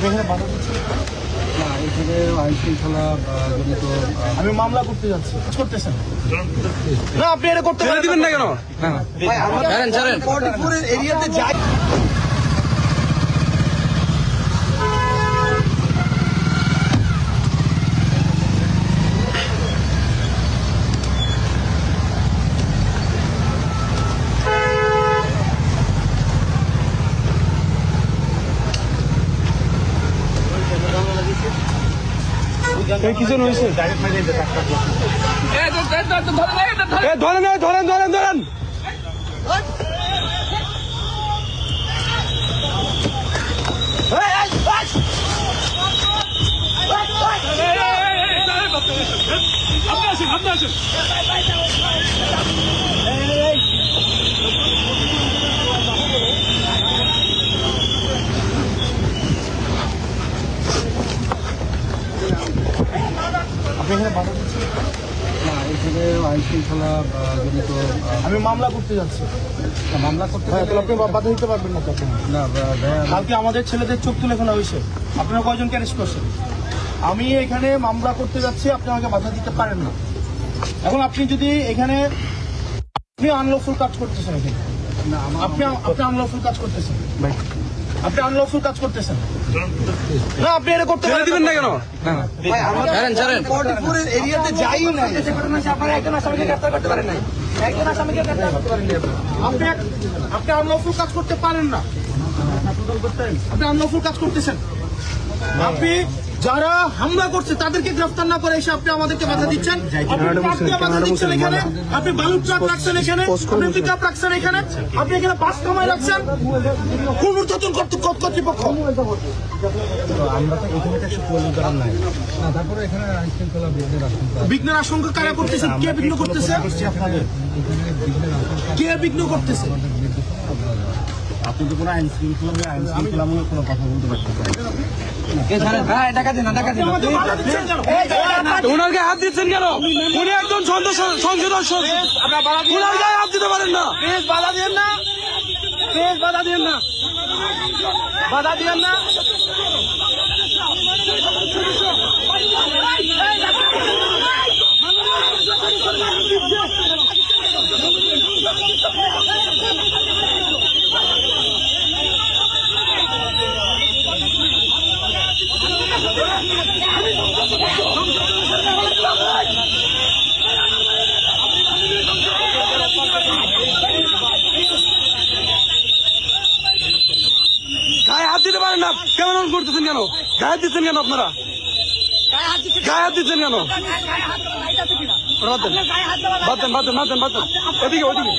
না, এখানে আইন শৃঙ্খলা জনিত আমি মামলা করতে যাচ্ছি। করতেছেন না, আপনি এটা করতে দিবেন না কেন? ছাড়েন 44 এর এরিয়াতে যাই। কিছু হয়েছে ধরেন আইন শৃঙ্খলা জনিত আমি মামলা করতে যাচ্ছি। মামলা করতে আপনি বাধা দিতে পারবেন না তখন? না, কালকে আমাদের ছেলেদের চোখ তুলে ফেলা হয়েছে। আপনারা কয়জনকে অ্যারেস্ট করছেন? আমি এখানে মামলা করতে যাচ্ছি, আপনি আমাকে বাধা দিতে পারেন না। এখন আপনি যদি এখানে আপনি আনলফুল কাজ করতেছেন, এখানে আপনি আনলফুল কাজ করতেছেন, আপনি আনলফুল কাজ করতেছেন না, আপনি এটা করতে দিবেন না কেন? ছাড়েন 44 এর এরিয়াতে যাই না, আপনারা একজন আসামিকে গ্রেফতার করতে পারেন নাই, একজন আসামিকে গ্রেফতার করতে পারেন নাই। আপনি আনলফুল কাজ করতে পারেন না, আপনি আনলফুল কাজ করতেছেন। আপনি যারা হামলা করছে তাদেরকে গ্রেফতার না করে এসে আপনি আমাদেরকে বাধা দিচ্ছেন। এখানে আপনি বালুর ট্রাক রাখছেন, এখানে আপনি পিকআপ রাখছেন, এখানে আপনি এখানে বাস কামাই রাখছেন। পুনর্গঠন কর্তৃপক্ষ আমরা তো এখানে কিছু প্রয়োজন করার নাই। তারপরে এখানে আইন শৃঙ্খলা বিঘ্নের আশঙ্কা কারা করতেছেন? কে বিঘ্ন করতেছে? কে বিঘ্ন করতেছে? আপনি তো কোনো আইন শৃঙ্খলামূলক কোনো কথা বলতে পারছেন? ওনাকে হাত দিচ্ছেন কেন? উনি একজন সংসদ ওনার গায়ে হাত দিতে পারেন না। প্লিজ বাধা দিয়েন না, প্লিজ বাধা দিয়েন না, বাধা দিয়েন না। গায়ে হাত দিতে পারেন না, কেমন করতেছেন কেন? গায়ে দিচ্ছেন কেন? আপনারা গায়ে হাত দিচ্ছেন কেন? বাদ দেন ওদিকে ওদিকে